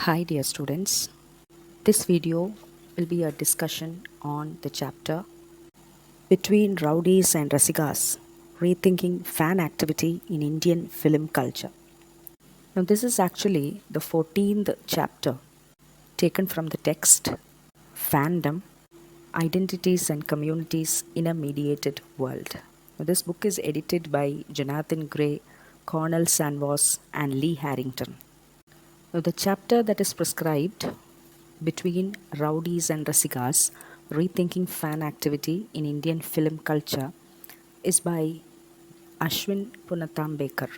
Hi dear students, this video will be a discussion on the chapter Between Rowdies and Rasikas, Rethinking Fan Activity in Indian Film Culture. Now this is actually the 14th chapter taken from the text Fandom, Identities and Communities in a Mediated World. Now, this book is edited by Jonathan Gray, Cornel Sanvos and Lee Harrington. Now, the chapter that is prescribed Between Rowdies and Rasikas, Rethinking Fan Activity in Indian Film Culture is by Aswin Punathambekar.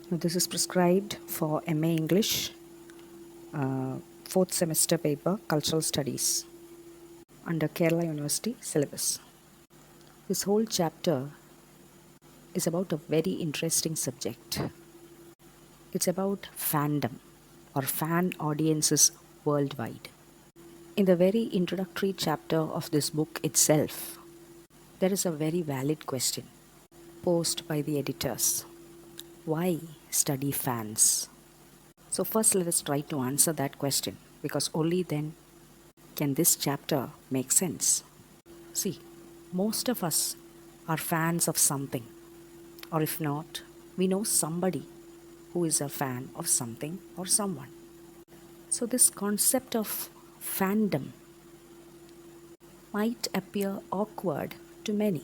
Now, this is prescribed for MA English, 4th semester paper, Cultural Studies, under Kerala University syllabus. This whole chapter is about a very interesting subject. It's about fandom or fan audiences worldwide. In the very introductory chapter of this book itself, there is a very valid question posed by the editors. Why study fans? So first let us try to answer that question, because only then can this chapter make sense. See, most of us are fans of something, or if not, we know somebody who is a fan of something or someone. So this concept of fandom might appear awkward to many,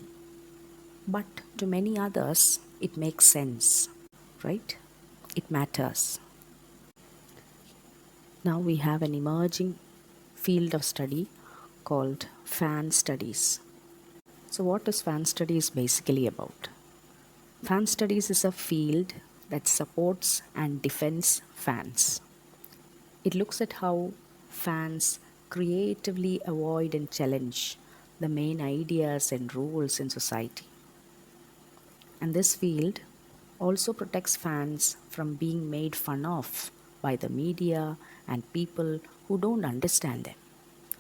but to many others it makes sense, right? It matters. Now we have an emerging field of study called fan studies. So what is fan studies basically about? Fan studies is a field that supports and defends fans. It looks at how fans creatively avoid and challenge the main ideas and rules in society. And this field also protects fans from being made fun of by the media and people who don't understand them.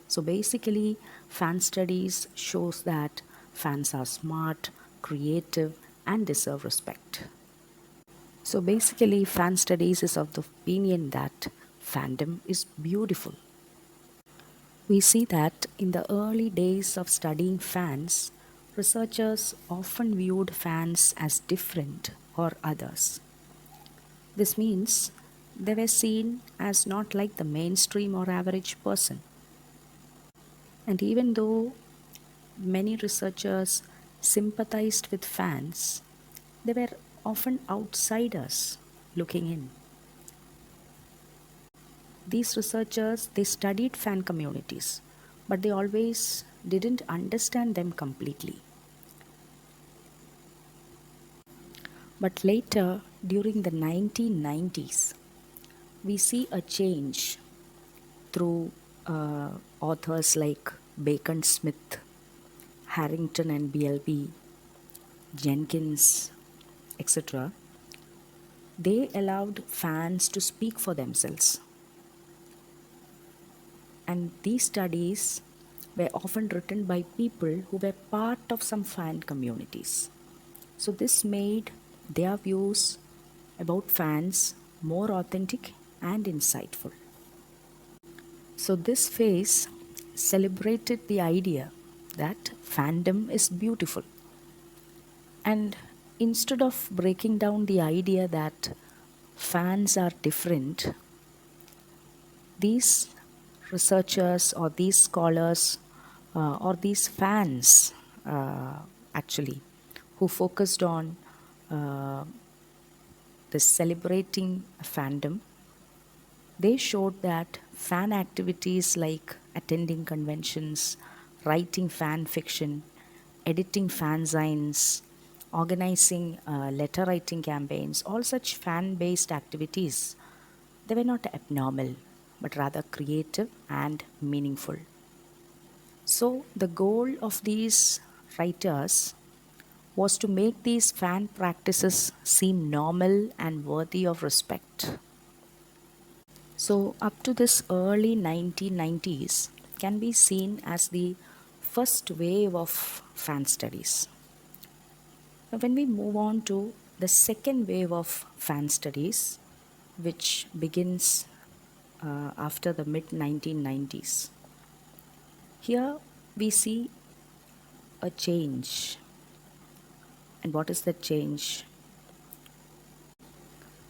So basically, fan studies shows that fans are smart, creative, and deserve respect. So basically, fan studies is of the opinion that fandom is beautiful. We see that in the early days of studying fans, researchers often viewed fans as different or others. This means they were seen as not like the mainstream or average person. And even though many researchers sympathized with fans, they were often outsiders looking in. These researchers, they studied fan communities, but they always didn't understand them completely. But later, during the 1990s, we see a change through authors like Bacon Smith, Harrington and BLB, Jenkins, etc. They allowed fans to speak for themselves. And these studies were often written by people who were part of some fan communities. So this made their views about fans more authentic and insightful. So this phase celebrated the idea that fandom is beautiful. And instead of breaking down the idea that fans are different, these researchers or these scholars or these fans actually who focused on uh, the celebrating fandom, they showed that fan activities like attending conventions, writing fan fiction, editing fanzines, organizing letter writing campaigns, all such fan based activities, they were not abnormal but rather creative and meaningful. So, the goal of these writers was to make these fan practices seem normal and worthy of respect. So, up to this early 1990s can be seen as the first wave of fan studies. Now, when we move on to the second wave of fan studies, which begins after the mid 1990s. Here we see a change. And what is that change?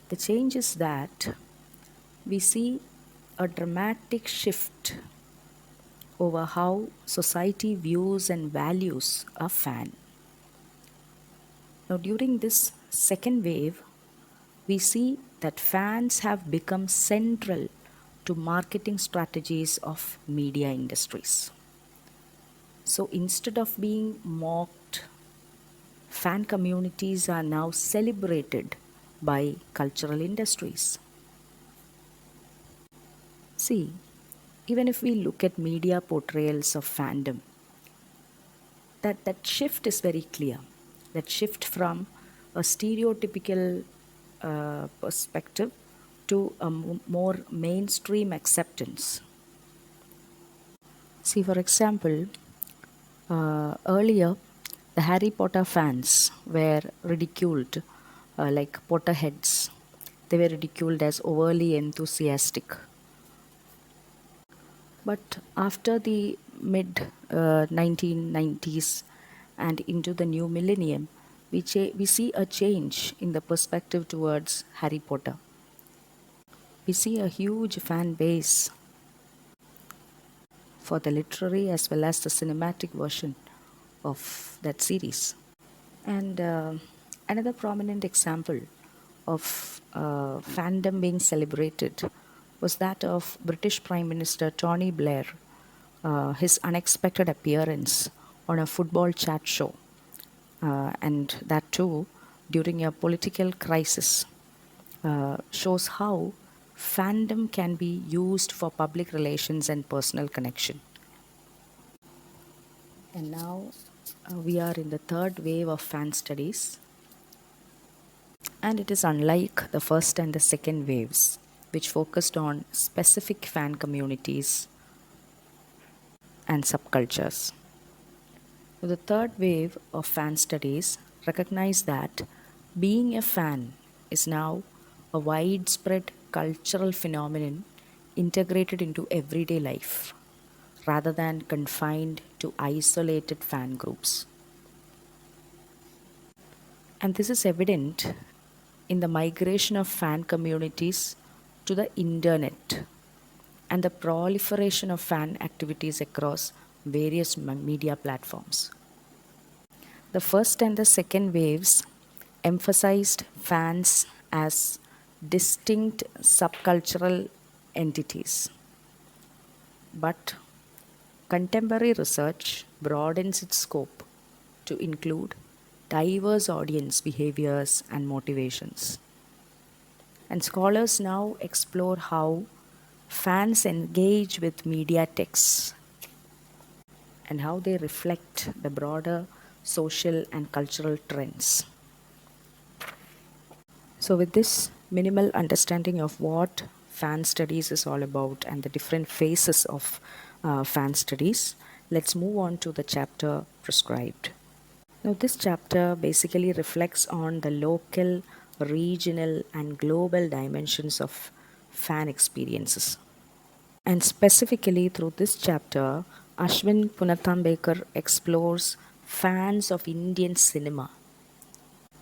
The change is that we see a dramatic shift over how society views and values a fan. Now, during this second wave, we see that fans have become central to marketing strategies of media industries. So instead of being mocked, fan communities are now celebrated by cultural industries. See, even if we look at media portrayals of fandom, that shift is very clear. That shift from a stereotypical perspective to a more mainstream acceptance. See, for example, earlier the Harry Potter fans were ridiculed, like Potterheads. They were ridiculed as overly enthusiastic. But after the mid 1990s and into the new millennium, we see a change in the perspective towards Harry Potter. We see a huge fan base for the literary as well as the cinematic version of that series. And another prominent example of fandom being celebrated was that of British Prime Minister Tony Blair, his unexpected appearance on a football chat show, and that too during a political crisis, shows how fandom can be used for public relations and personal connection. And now we are in the third wave of fan studies, and it is unlike the first and the second waves, which focused on specific fan communities and subcultures. The third wave of fan studies recognize that being a fan is now a widespread cultural phenomenon integrated into everyday life rather than confined to isolated fan groups. And this is evident in the migration of fan communities to the internet and the proliferation of fan activities across various media platforms. The first and the second waves emphasized fans as distinct subcultural entities. But contemporary research broadens its scope to include diverse audience behaviors and motivations. And scholars now explore how fans engage with media texts and how they reflect the broader social and cultural trends. So, with this minimal understanding of what fan studies is all about and the different phases of fan studies, let's move on to the chapter prescribed. Now, this chapter basically reflects on the local, regional, and global dimensions of fan experiences. And specifically through this chapter, Aswin Punathambekar explores fans of Indian cinema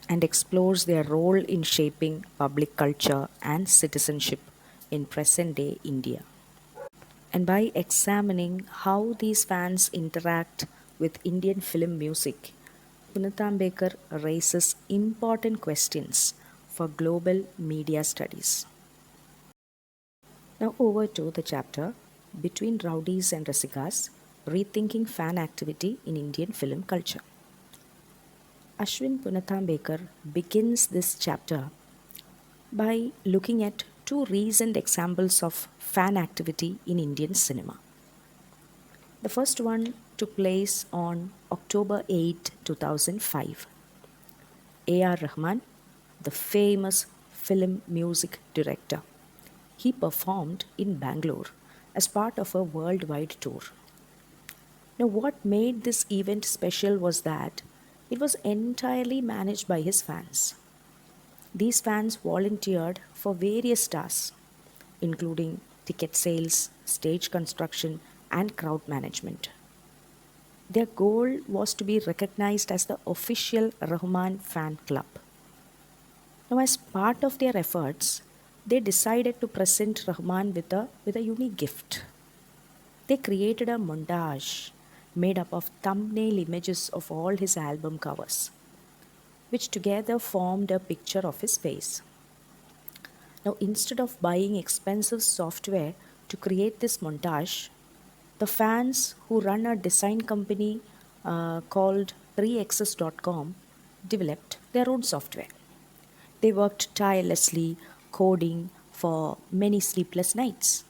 and explores their role in shaping public culture and citizenship in present day India. And by examining how these fans interact with Indian film music, Punathambekar raises important questions for global media studies. Now, over to the chapter Between Rowdies and Rasikas, Rethinking Fan Activity in Indian Film Culture. Aswin Punathambekar begins this chapter by looking at two recent examples of fan activity in Indian cinema. The first one took place on October 8, 2005. A.R. Rahman, the famous film music director, he performed in Bangalore as part of a worldwide tour. Now, what made this event special was that it was entirely managed by his fans. These fans volunteered for various tasks, including ticket sales, stage construction, and crowd management. Their goal was to be recognized as the official Rahman fan club. Now, as part of their efforts, they decided to present Rahman with a unique gift. They created a montage made up of thumbnail images of all his album covers, which together formed a picture of his face. Now, instead of buying expensive software to create this montage, the fans who run a design company called 3xs.com developed their own software. They worked tirelessly, coding for many sleepless nights.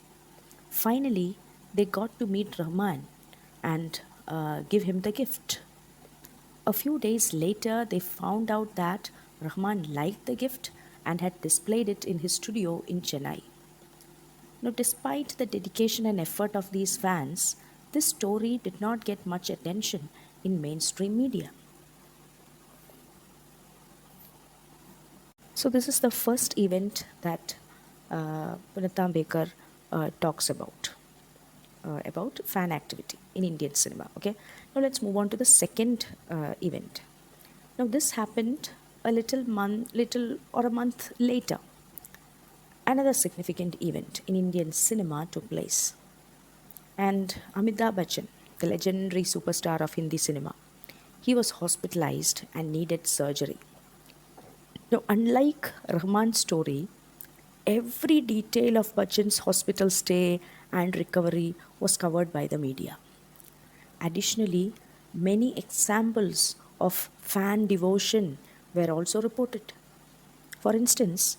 Finally, they got to meet Rahman and give him the gift. A few days later, they found out that Rahman liked the gift and had displayed it in his studio in Chennai. Now, despite the dedication and effort of these fans, this story did not get much attention in mainstream media. So, this is the first event that Punathambekar talks about fan activity in Indian cinema. Okay, now let's move on to the second event. Now, this happened little or a month later. Another significant event in Indian cinema took place, and Amitabh Bachchan, the legendary superstar of Hindi cinema, he was hospitalized and needed surgery. Now, unlike Rahman's story, every detail of Bachchan's hospital stay and recovery was covered by the media. Additionally, many examples of fan devotion were also reported. For instance,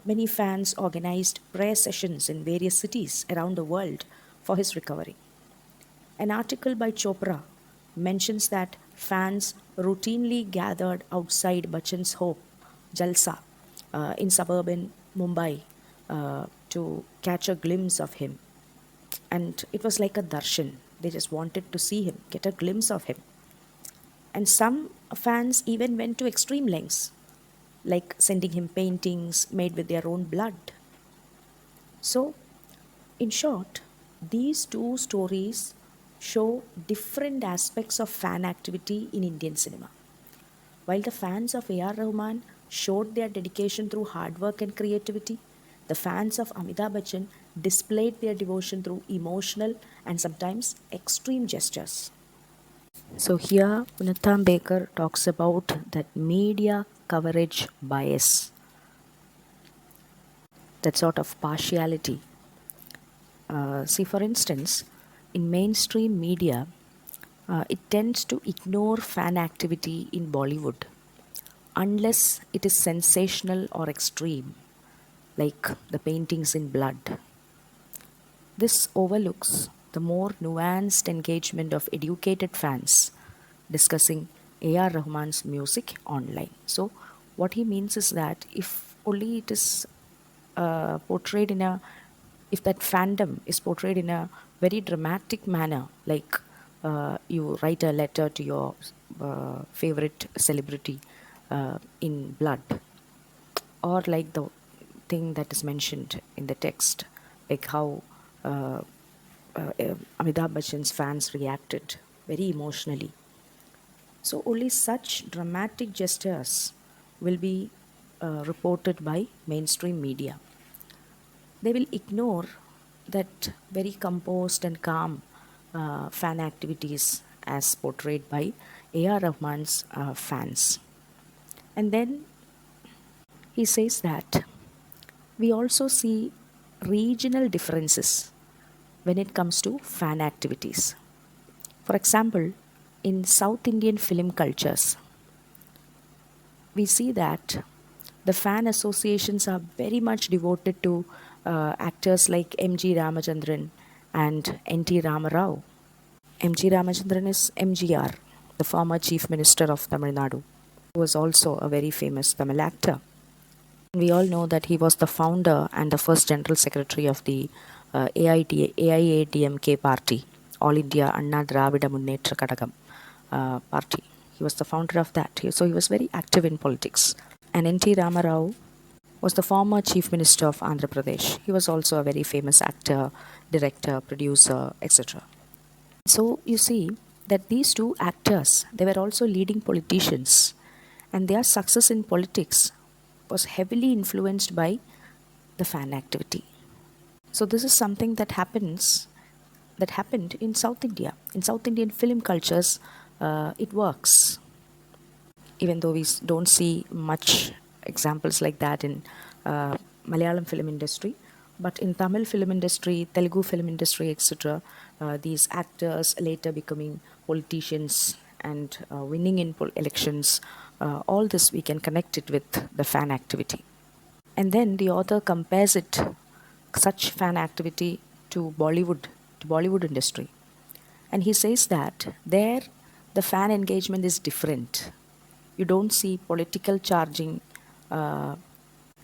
many fans organized prayer sessions in various cities around the world for his recovery. An article by Chopra mentions that fans routinely gathered outside Bachchan's home, Jalsa, in suburban Mumbai to catch a glimpse of him. And it was like a darshan. They just wanted to see him, get a glimpse of him. And some fans even went to extreme lengths, like sending him paintings made with their own blood. So, in short, these two stories show different aspects of fan activity in Indian cinema. While the fans of A.R. Rahman showed their dedication through hard work and creativity, the fans of Amitabh Bachchan displayed their devotion through emotional and sometimes extreme gestures. So here Punathambekar talks about that media coverage bias, that sort of partiality. See, for instance, in mainstream media, it tends to ignore fan activity in Bollywood unless it is sensational or extreme, like the paintings in blood. This overlooks the more nuanced engagement of educated fans discussing A.R. Rahman's music online. So, what he means is that if only it is portrayed in a, if that fandom is portrayed in a very dramatic manner, like you write a letter to your favorite celebrity in blood, or like the thing that is mentioned in the text, like how Amitabh Bachchan's fans reacted very emotionally. So, only such dramatic gestures will be reported by mainstream media. They will ignore that very composed and calm fan activities as portrayed by A.R. Rahman's fans. And then he says that we also see regional differences when it comes to fan activities. For example, in South Indian film cultures, we see that the fan associations are very much devoted to actors like M.G. Ramachandran and N.T. Ramarao. M.G. Ramachandran is M.G.R., the former Chief Minister of Tamil Nadu, who was also a very famous Tamil actor. We all know that he was the founder and the first General Secretary of the AIADMK party, All India Anna Dravida Munnetra Kadagam party. He was the founder of that. So he was very active in politics. And N.T. Ramarao was the former Chief Minister of Andhra Pradesh. He was also a very famous actor, director, producer, etc. So you see that these two actors, they were also leading politicians, and their success in politics was heavily influenced by the fan activity. So this is something that happened in South India. In South Indian film cultures, it works. Even though don't see much examples like that in Malayalam film industry, but in Tamil film industry, Telugu film industry, etc., these actors later becoming politicians and winning in elections, all this we can connect it with the fan activity. And then the author compares it, such fan activity, to Bollywood industry. And he says that there the fan engagement is different. You don't see political charging uh,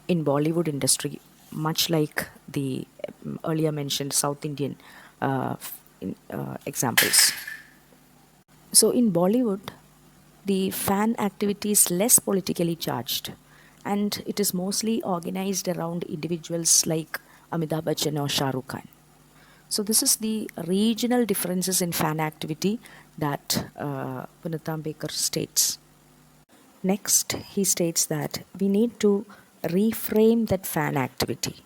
in Bollywood industry, much like the earlier mentioned South Indian examples. So in Bollywood, the fan activity is less politically charged, and it is mostly organized around individuals like Amitabh Bachchan or Shah Rukh Khan. So this is the regional differences in fan activity that Punathambekar states. Next, he states that we need to reframe that fan activity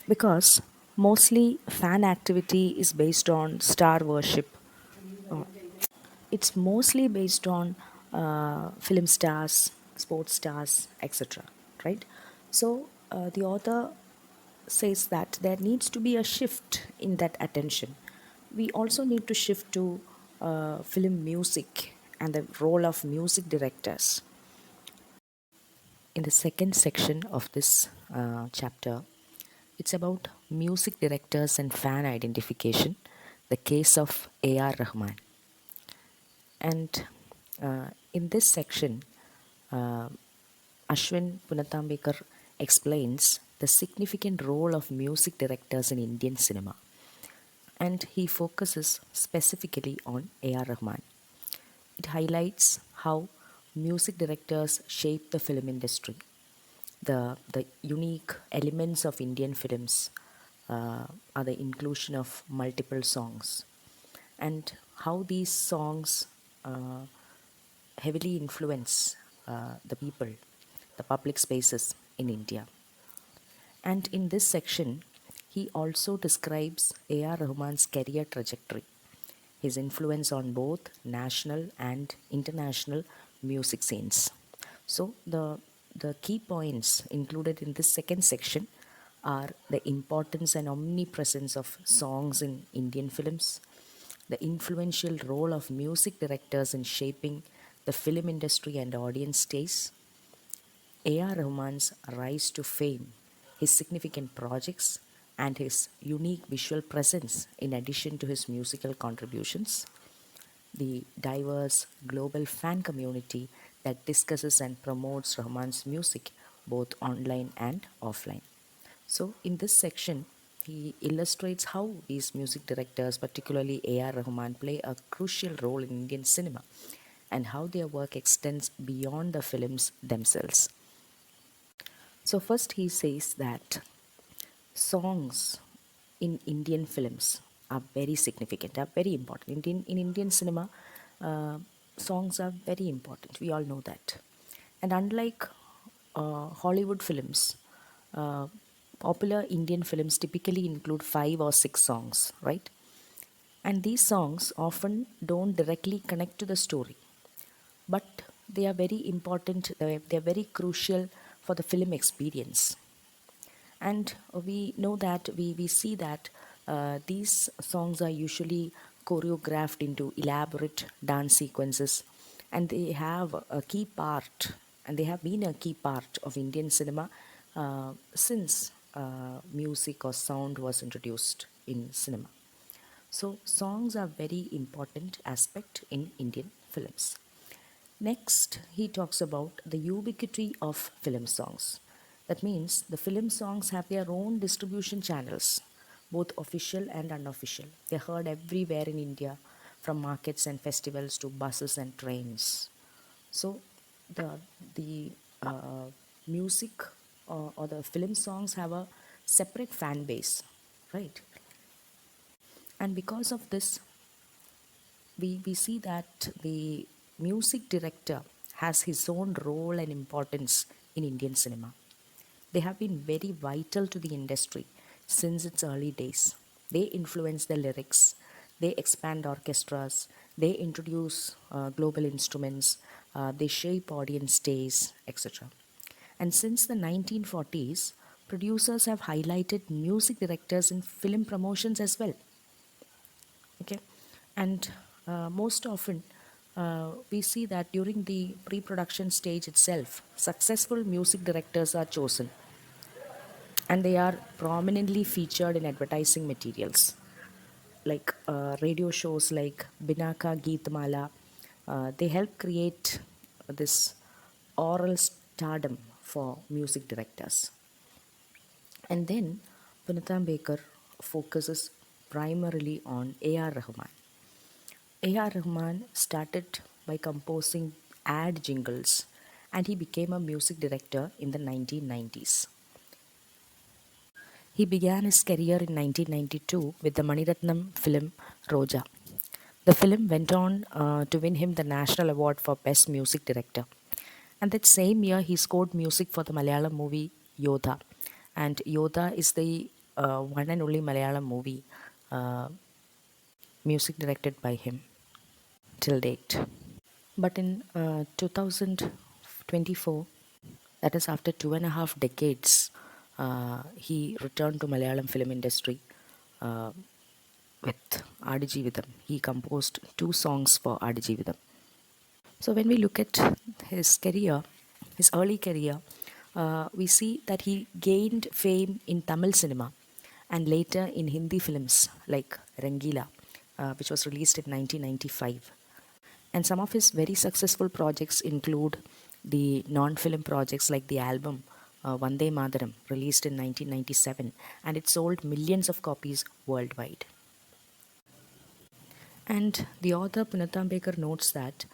because mostly fan activity is based on star worship. It's mostly based on film stars, sports stars, etc. Right? So the author says that there needs to be a shift in that attention. We also need to shift to film music and the role of music directors. In the second section of this chapter, it's about music directors and fan identification, the case of A.R. Rahman. And in this section, uh, Aswin Punathambekar explains the significant role of music directors in Indian cinema. And he focuses specifically on A.R. Rahman. It highlights how music directors shape the film industry, the unique elements of Indian films are the inclusion of multiple songs and how these songs uh, heavily influence the people, the public spaces in India. And in this section, he also describes A.R. Rahman's career trajectory, his influence on both national and international music scenes. So the key points included in this second section are the importance and omnipresence of songs in Indian films, the influential role of music directors in shaping the film industry and audience taste, A.R. Rahman's rise to fame, his significant projects, and his unique visual presence in addition to his musical contributions, the diverse global fan community that discusses and promotes Rahman's music both online and offline. So, in this section, he illustrates how these music directors, particularly A.R. Rahman, play a crucial role in Indian cinema and how their work extends beyond the films themselves. So, first, he says that songs in Indian films are very significant, are very important. In Indian cinema, uh, songs are very important. We all know that. And unlike Hollywood films, uh, popular Indian films typically include 5 or 6 songs, right? And these songs often don't directly connect to the story, but they are very important, they're very crucial for the film experience. And we know that we see that these songs are usually choreographed into elaborate dance sequences, and they have a key part, and they have been a key part of Indian cinema since music or sound was introduced in cinema. So songs are very important aspect in Indian films. Next, he talks about the ubiquity of film songs. That means the film songs have their own distribution channels, both official and unofficial. They're heard everywhere in India, from markets and festivals to buses and trains. So, the music or the film songs have a separate fan base, right? And because of this, we see that the music director has his own role and importance in Indian cinema. They have been very vital to the industry since its early days. They influence the lyrics, they expand orchestras, they introduce global instruments, they shape audience tastes, etc. And since the 1940s, producers have highlighted music directors in film promotions as well. Okay, and most often we see that during the pre-production stage itself, successful music directors are chosen and they are prominently featured in advertising materials like radio shows like Binaka Geetmala. They help create this oral stardom for music directors. And then Punathambekar focuses primarily on A.R. Rahman. A.R. Rahman started by composing ad jingles and he became a music director in the 1990s. He began his career in 1992 with the Maniratnam film Roja. The film went on to win him the National Award for Best Music Director. And that same year, he scored music for the Malayalam movie Yodha. And Yodha is the one and only Malayalam movie uh, music directed by him till date. But in 2024, that is after 2.5 decades, he returned to Malayalam film industry uh, with Adijividam. He composed two songs for Adijividam. So when we look at his career, his early career, we see that he gained fame in Tamil cinema and later in Hindi films like Rangila, which was released in 1995. And some of his very successful projects include the non-film projects like the album Vande Madaram, released in 1997, and it sold millions of copies worldwide. And the author Punathambekar notes that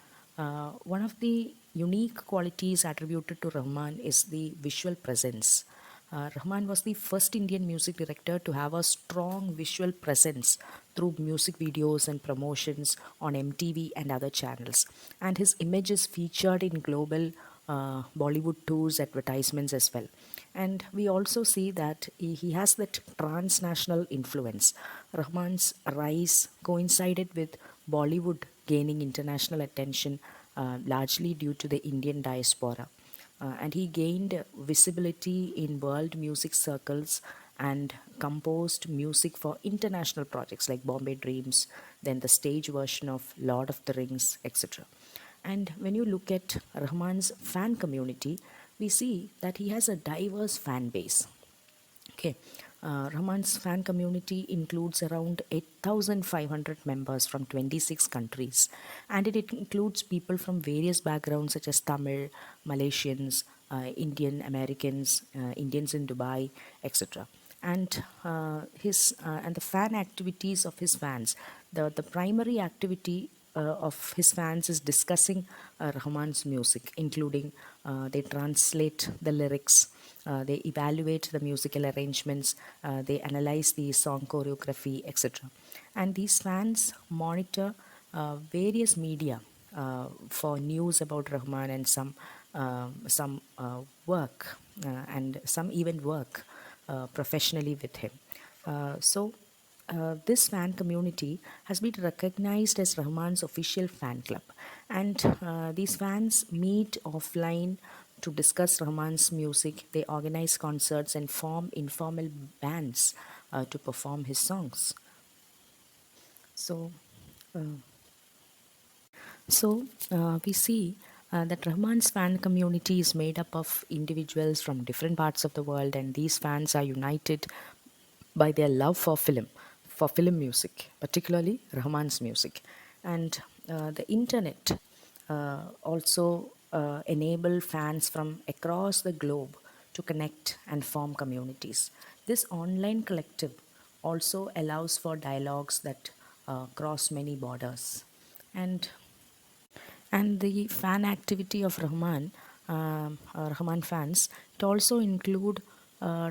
one of the unique qualities attributed to Rahman is the visual presence. Rahman was the first Indian music director to have a strong visual presence through music videos and promotions on MTV and other channels. And his image is featured in global Bollywood tours, advertisements as well. And we also see that he has that transnational influence. Rahman's rise coincided with Bollywood gaining international attention largely due to the Indian diaspora. And he gained visibility in world music circles and composed music for international projects like Bombay Dreams, then the stage version of Lord of the Rings, etc. And when you look at Rahman's fan community, we see that he has a diverse fan base. Okay. Rahman's fan community includes around 8,500 members from 26 countries, and it includes people from various backgrounds such as Tamil, Malaysians, Indian Americans, Indians in Dubai, etc. And his and the fan activities of his fans, the primary activity of his fans is discussing Rahman's music, including they translate the lyrics, they evaluate the musical arrangements, they analyze the song choreography, etc. And these fans monitor various media for news about Rahman and some work and some even work professionally with him. This fan community has been recognized as Rahman's official fan club, and these fans meet offline to discuss Rahman's music. They organize concerts and form informal bands to perform his songs. So, we see that Rahman's fan community is made up of individuals from different parts of the world, and these fans are united by their love for film music, particularly Rahman's music. And the internet also enable fans from across the globe to connect and form communities. This online collective also allows for dialogues that cross many borders. And the fan activity of Rahman fans It also include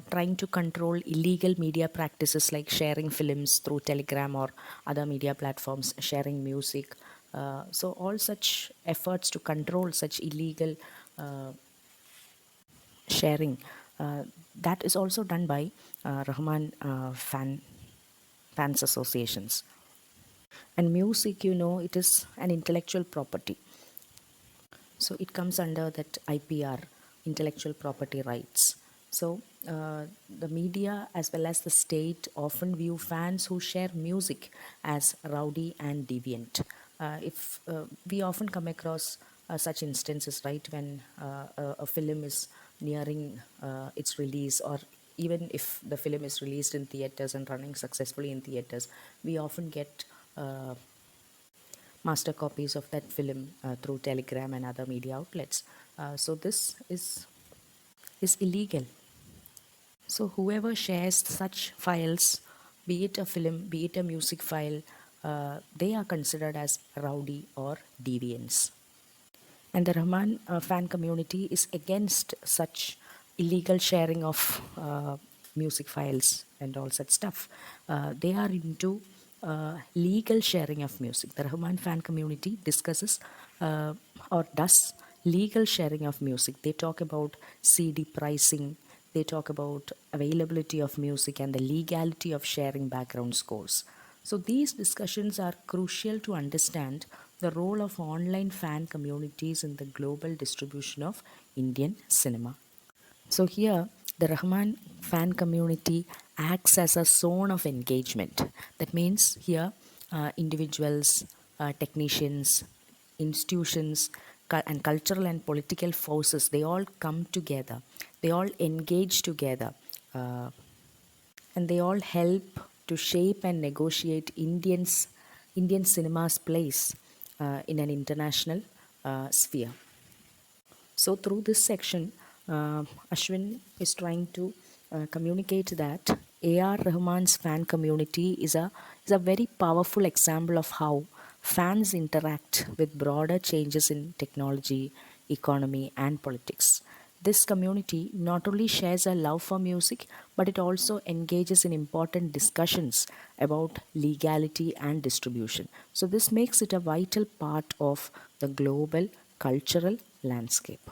trying to control illegal media practices like sharing films through Telegram or other media platforms, sharing music. So all such efforts to control such illegal uh, sharing, uh, that is also done by Rahman fans associations. And music, it is an intellectual property. So it comes under that IPR, intellectual property rights. So the media as well as the state often view fans who share music as rowdy and deviant. If We often come across such instances, right, when a film is nearing its release, or even if the film is released in theaters and running successfully in theaters, we often get master copies of that film through Telegram and other media outlets. So this is illegal. So whoever shares such files, be it a film, be it a music file, they are considered as rowdy or deviants. And the Rahman fan community is against such illegal sharing of music files and all such stuff. They are into legal sharing of music. The Rahman fan community discusses or does legal sharing of music. They talk about CD pricing, they talk about availability of music and the legality of sharing background scores. So these discussions are crucial to understand the role of online fan communities in the global distribution of Indian cinema. So here, the Rahman fan community acts as a zone of engagement. That means here, individuals, technicians, institutions, and cultural and political forces, they all come together. They all engage together. Uh, and they all help to shape and negotiate Indian cinema's place in an international sphere. So through this section, Ashwin is trying to communicate that A.R. Rahman's fan community is a very powerful example of how fans interact with broader changes in technology, economy, and politics. This community not only shares a love for music, but it also engages in important discussions about legality and distribution. So, this makes it a vital part of the global cultural landscape.